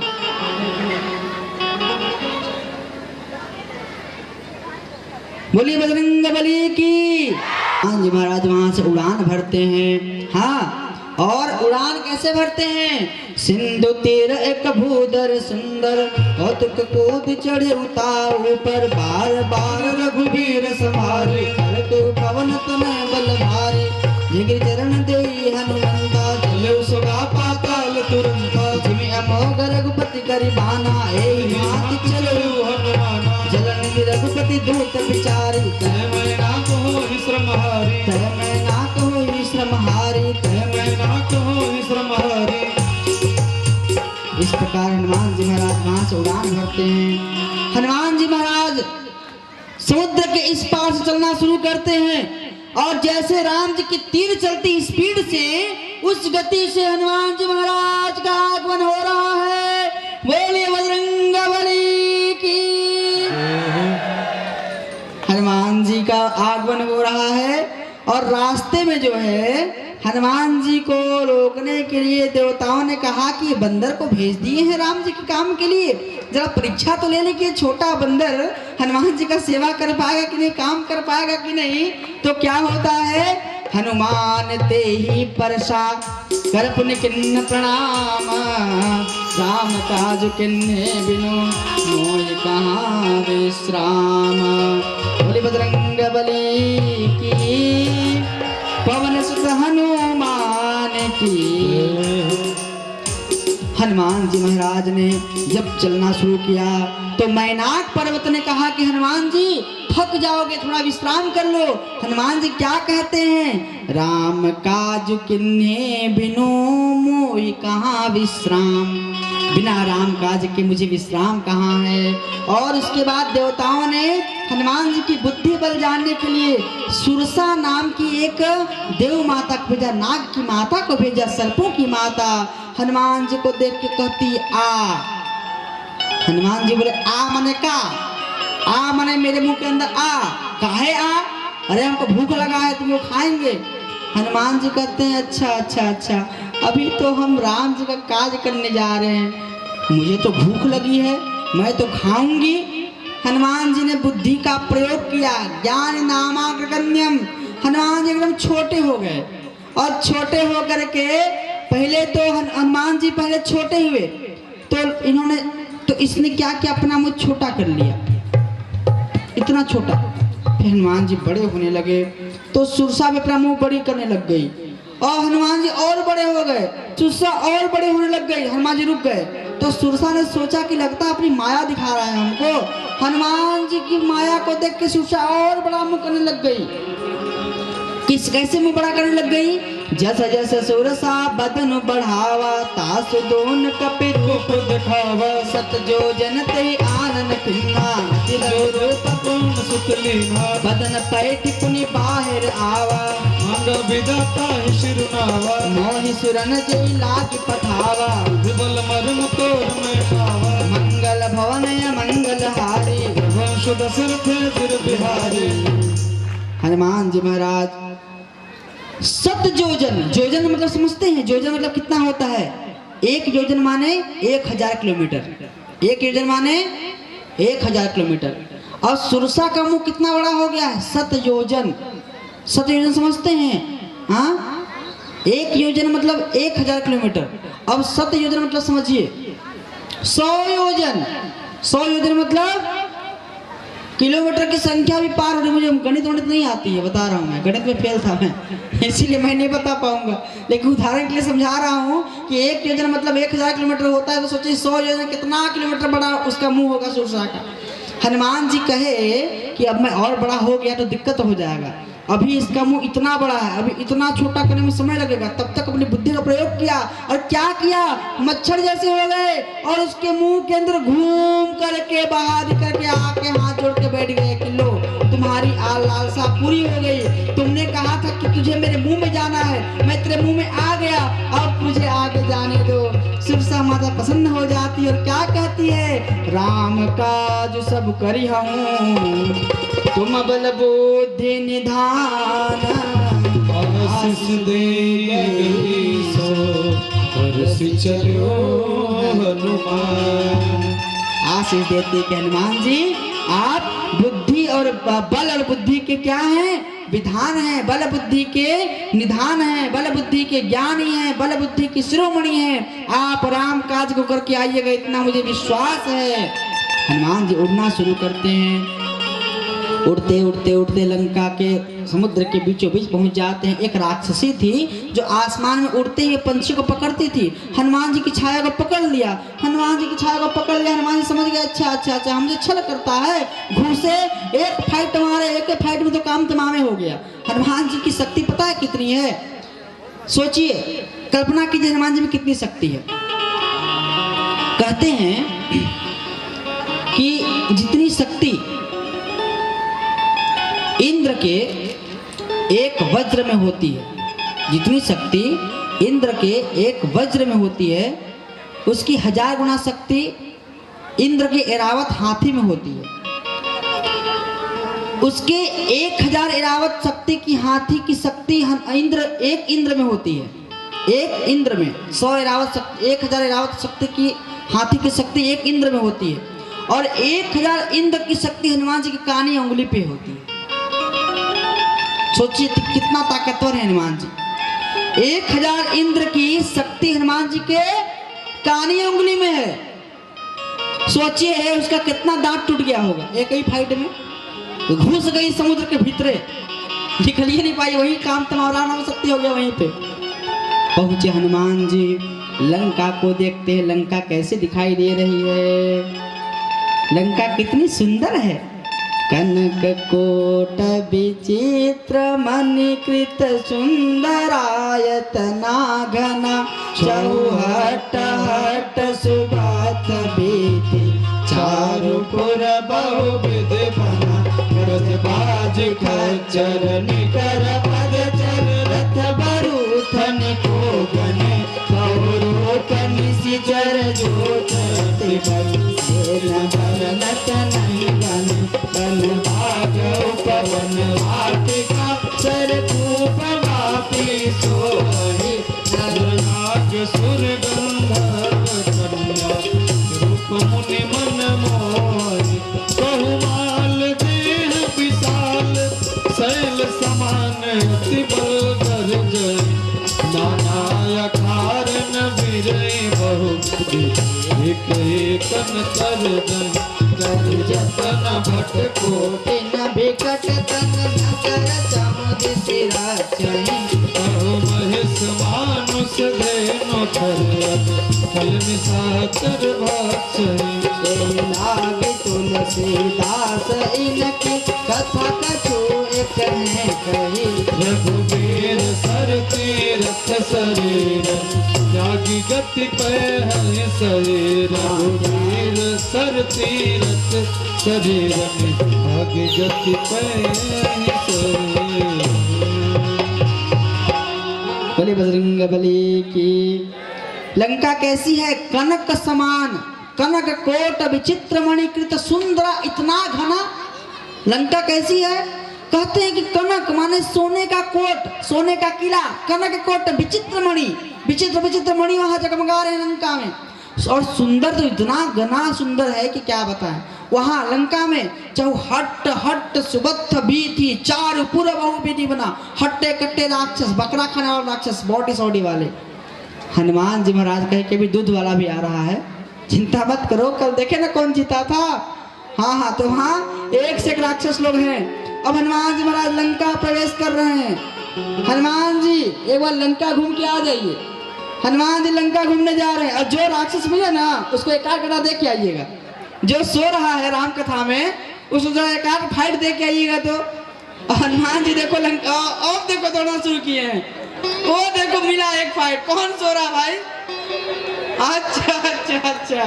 Speaker 1: बोलिए बजरंग बली की। हाँ जी महाराज वहां से उड़ान भरते हैं। हाँ और उड़ान कैसे भरते हैं? सिंधु तीर एक भूधर सुंदर कौतुक कूद चढ़े उतार ऊपर बार बार रघुवीर संभारे करके पवन तनय बल भारी जिगिर चरण दे हनुमंता चले सुगा पात इस प्रकार हनुमान जी महाराज वहां से उड़ान भरते हैं। हनुमान जी महाराज समुद्र के इस पार से चलना शुरू करते हैं और जैसे राम जी की तीर चलती स्पीड से उस गति से हनुमान जी महाराज का आगमन हो रहा है। बोलिए बजरंगबली की। हनुमान जी का आगमन हो रहा है और रास्ते में जो है हनुमान जी को रोकने के लिए देवताओं ने कहा कि बंदर को भेज दिए हैं राम जी के काम के लिए, जरा परीक्षा तो ले लें कि छोटा बंदर हनुमान जी का सेवा कर पाएगा कि नहीं, काम कर पाएगा कि नहीं। तो क्या होता है, हनुमान ते ही परसा कर पुण्य किन्न प्रणाम, राम काज किन्ने बिनु मोय कहाँ विश्राम। बोले बजरंगबली की, पवन सुत हनुमान की। हनुमान जी महाराज ने जब चलना शुरू किया तो मैनाक पर्वत ने कहा कि हनुमान जी थक जाओगे, थोड़ा विश्राम कर लो। हनुमान जी क्या कहते हैं, राम काज किन्हे बिनु मोहि कहाँ विश्राम, बिना राम काज के मुझे विश्राम कहाँ है। और उसके बाद देवताओं ने हनुमान जी की बुद्धि बल जानने के लिए सुरसा नाम की एक देव माता को भेजा, नाग की माता को भेजा, सर्पों की माता। हनुमान जी को देख के कहती आ। हनुमान जी बोले आ मने का, आ मने मेरे मुंह के अंदर आ, काहे आ, अरे हमको भूख लगा है तुम लोग खाएंगे। हनुमान जी कहते हैं अच्छा अच्छा अच्छा, अभी तो हम राम जी का काज करने जा रहे हैं, मुझे तो भूख लगी है, मैं तो खाऊंगी। हनुमान जी ने बुद्धि का प्रयोग किया, ज्ञान नामाग्रगण्यम। हनुमान जी एकदम छोटे हो गए और छोटे हो करके पहले तो हनुमान जी पहले छोटे हुए तो इसने क्या किया, अपना मुंह छोटा कर लिया, इतना छोटा। फिर हनुमान जी बड़े होने लगे तो सुरसा भी अपना मुंह बड़ी करने लग गई और हनुमान जी और बड़े हो गए, सुरसा और बड़े होने लग गई। हनुमान जी रुक गए तो सुरसा ने सोचा कि लगता है अपनी माया दिखा रहा है हमको। हनुमान जी की माया को देख के सुरसा और बड़ा मुंह करने लग गई। किस कैसे मुंह बड़ा करने लग गई, जस जस सुरसा बदन बढ़ावा, तास दोन कपि रूप दिखावा, सत जो जन ते आनन किन्ना, रूप पूर्ण सुतलीना, बदन पैठ पुनि बाहिर आवा,
Speaker 2: अंग विदाता शिरुनावा,
Speaker 1: मोहि सुरन जय लाग पठावा,
Speaker 2: विबल मर्म तोर में पावा,
Speaker 1: मंगल भवन मंगल हारी,
Speaker 2: वंश दशरथ सिर बिहारी।
Speaker 1: हनुमान जी महाराज सत योजन, योजन मतलब समझते हैं, योजन मतलब कितना होता है, एक योजन माने 1000 किलोमीटर, एक योजन माने 1000 किलोमीटर। और सुरसा का मुंह कितना बड़ा हो गया है, सत योजन। सत योजन समझते हैं, हाँ, एक योजन मतलब 1000 किलोमीटर। अब सत योजन मतलब समझिए 100 योजन। 100 योजन मतलब किलोमीटर की संख्या भी पार हो रही। मुझे गणित नहीं आती है, बता रहा हूँ, मैं गणित में फेल था मैं, इसीलिए मैं नहीं बता पाऊंगा, लेकिन उदाहरण के लिए समझा रहा हूँ कि एक योजना मतलब 1000 किलोमीटर होता है, तो सोचिए 100 योजना कितना किलोमीटर बड़ा उसका मुंह होगा सुरसा का। हनुमान जी कहे कि अब मैं और बड़ा हो गया तो दिक्कत हो जाएगा, अभी इसका मुंह इतना बड़ा है, अभी इतना छोटा करने में समय लगेगा, तब तक अपनी बुद्धि का प्रयोग किया और क्या किया, मच्छर जैसे हो गए और उसके मुंह के अंदर घूम करके बाहर करके आके हाथ जोड़ के बैठ गए कि लो तुम्हारी लालसा पूरी हो गई, तुमने कहा था कि तुझे मेरे मुंह में जाना है, मैं तेरे मुंह में आ गया, अब मुझे आगे जाने दो। सुरसा माता प्रसन्न हो जाती है और क्या कहती है, राम काज सब करी हूँ, तुम बल बुद्धि निधान,
Speaker 2: आशीष दे सो परसि चलो हनुमान।
Speaker 1: आशीष देती कि हनुमान जी आप बुद्धि और बल और बुद्धि के क्या हैं, विधान है, बल बुद्धि के निधान है, बल बुद्धि के ज्ञानी है, बल बुद्धि की शिरोमणि है, आप राम काज को करके आइएगा, इतना मुझे विश्वास है। हनुमान जी उड़ना शुरू करते हैं, उड़ते उड़ते उड़ते लंका के समुद्र के बीचों बीच पहुंच जाते हैं। एक राक्षसी थी जो आसमान में उड़ते हुए पंछी को पकड़ती थी, हनुमान जी की छाया को पकड़ लिया, हनुमान जी की छाया को पकड़ लिया। हनुमान जी समझ गए अच्छा अच्छा अच्छा हमसे छल करता है, घुसे एक फाइट मारे, एक फाइट में तो काम तमामे हो गया। हनुमान जी की शक्ति पता है कितनी है, सोचिए, कल्पना कीजिए हनुमान जी में कितनी शक्ति है। कहते हैं कि जितनी शक्ति इंद्र के एक वज्र में होती है, जितनी शक्ति इंद्र के एक वज्र में होती है, उसकी 1000 गुना शक्ति इंद्र के ऐरावत हाथी में होती है। उसके 1000 ऐरावत शक्ति की हाथी की शक्ति एक इंद्र में होती है। एक इंद्र में 100 ऐरावत शक्ति, 1000 ऐरावत शक्ति की हाथी की शक्ति एक इंद्र में होती है, और 1000 इंद्र की शक्ति हनुमान जी की कानी उंगली पे होती है। सोचिए कितना ताकतवर है हनुमान जी। 1000 इंद्र की शक्ति हनुमान जी के कानी उंगली में है। सोचिए है उसका कितना दांत टूट गया होगा एक ही फाइट में, घुस गई समुद्र के भीतरे, निकल ही नहीं पाई, वही काम तुम्हारा नाम शक्ति हो गया वहीं पे। पहुंचे हनुमान जी, लंका को देखते हैं, लंका कैसे दिखाई दे रही है, लंका कितनी सुंदर है। कनक कोट विचित्र मणिकृत सुंदरायतना घना चौहट हट सुबात बीति चारुपुर बहुविध बना ब्रजबाज खच्चर निकर पद चर रथ बरूथन को गने कौरूपनि सिजर जोतते नत नहीं बन भाग पवन वाटिका सर कूप वापी सोहि नाग सुर गंधर्व कन्या रूप मुनि मन मोहि बहुमाल देह विशाल शैल समान अति बल गर्जन नाना कारण विरय बहु एक एकन करदन कर जतन भट कोटि न बिकट तन नगर चामुंड सिरा चहि कहो महेश मानुष धेनु थरत फल निशाचर भाचहि लाग तुलसीदास इनकी कथा कछु एक है कही रघुबीर सर तीरथ शरीर जागी गति पे है शरीर रघुबीर सर तीरथ शरीर जागी गति पे है शरीर। बलि बजरंग बली की। लंका कैसी है? कनक समान, कनक कोट विचित्र मणिकृत सुंदरा, इतना घना लंका कैसी है? कहते हैं कि कनक माने सोने का कोट, सोने का किला, कनक कोट विचित्र मणि, विचित्र विचित्र मणि वहां जगमगा रहे हैं लंका में। और सुंदर तो इतना घना सुंदर है कि क्या बताएं। वहां लंका में चौहट हट सुबत्थ भी थी, चार पूरा बहुविधि बना, हट्टे कट्टे राक्षस, बकरा खाने वाले राक्षस, बॉडी सॉडी वाले। हनुमान जी महाराज कहे कि भी दूध वाला भी आ रहा है, चिंता मत करो, कल देखे ना कौन जीता था। हाँ, तो वहाँ एक से एक राक्षस लोग हैं। अब हनुमान जी महाराज लंका प्रवेश कर रहे हैं। हनुमान जी एक बार लंका घूम के आ जाइए। हनुमान जी लंका घूमने जा रहे हैं, और जो राक्षस मिले ना उसको एकाध गदा देख के आइएगा। जो सो रहा है राम कथा में उसको एकाध फाइट देख के आइएगा। तो हनुमान जी देखो लंका, अब देखो दौड़ना शुरू किए हैं। वो देखो मिला एक फाइट, कौन सो रहा भाई? अच्छा अच्छा अच्छा।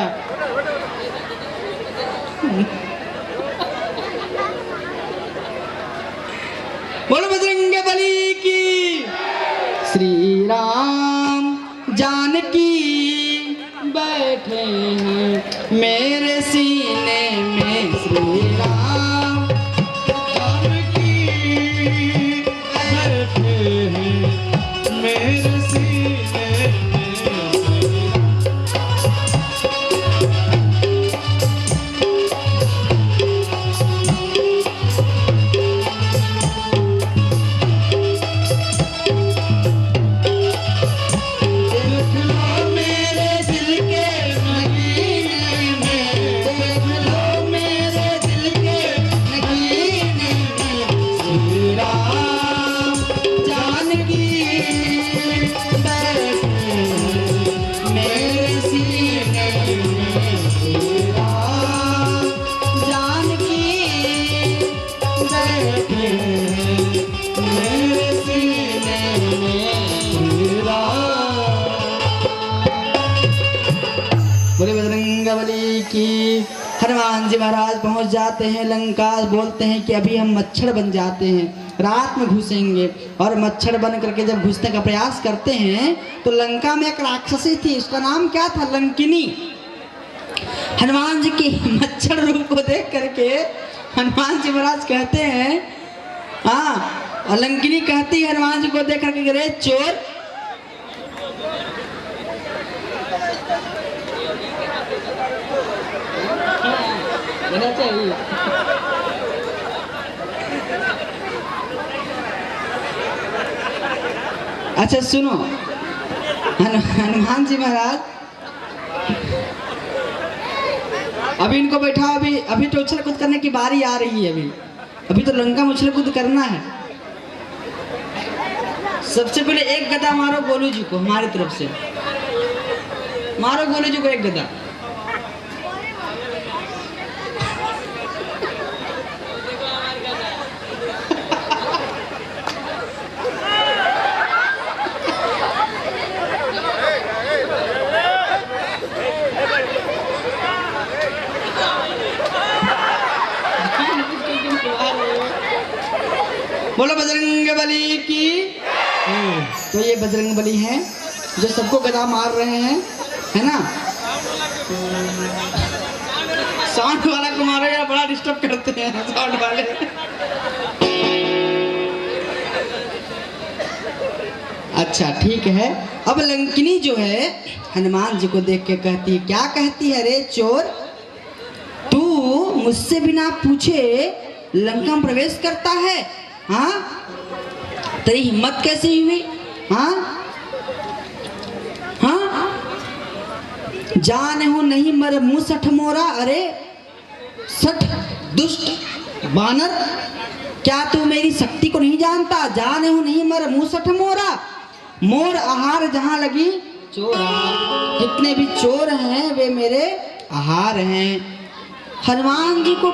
Speaker 1: बोलो बजरंग बली की। श्री राम जानकी बैठे हैं मेरे सीने में, श्री राम जानकी बैठे हैं मेरे सीने में। बजरंगबली की। हनुमान जी महाराज पहुंच जाते हैं लंका, बोलते हैं कि अभी हम मच्छर बन जाते हैं, रात में घुसेंगे। और मच्छर बन करके जब घुसने का प्रयास करते हैं तो लंका में एक राक्षसी थी, उसका नाम क्या था? लंकिनी। हनुमान जी के मच्छर रूप को देख करके हनुमान जी महाराज कहते हैं, हाँ, लंकिनी कहती है हनुमान जी को देख करके, अरे चोर, अच्छा सुनो, हनुमान जी महाराज अभी इनको बैठाओ, अभी तो उछल कूद करने की बारी आ रही है, अभी तो लंका में उछल कूद करना है। सबसे पहले एक गदा मारो गोलू जी को, हमारी तरफ से मारो गोलू जी को एक गदा। बोलो बजरंगबली की। तो ये बजरंगबली हैं जो सबको गदा मार रहे हैं, है ना। साउंड वाला को मारो यार, बड़ा डिस्टर्ब करते हैं साउंड वाले। अच्छा ठीक है। अब लंकिनी जो है हनुमान जी को देख के कहती है, क्या कहती है? रे चोर, तू मुझसे बिना पूछे लंका में प्रवेश करता है, हाँ? तेरी हिम्मत कैसे हुई? हाँ हाँ, जाने हो नहीं मर मुँह सठ मोरा। अरे सठ दुष्ट बानर, क्या तू मेरी शक्ति को नहीं जानता? जाने हो नहीं मर मुँह सठ मोरा, मोर आहार जहाँ लगी चोरा। जितने भी चोर हैं वे मेरे आहार हैं। हनुमान जी को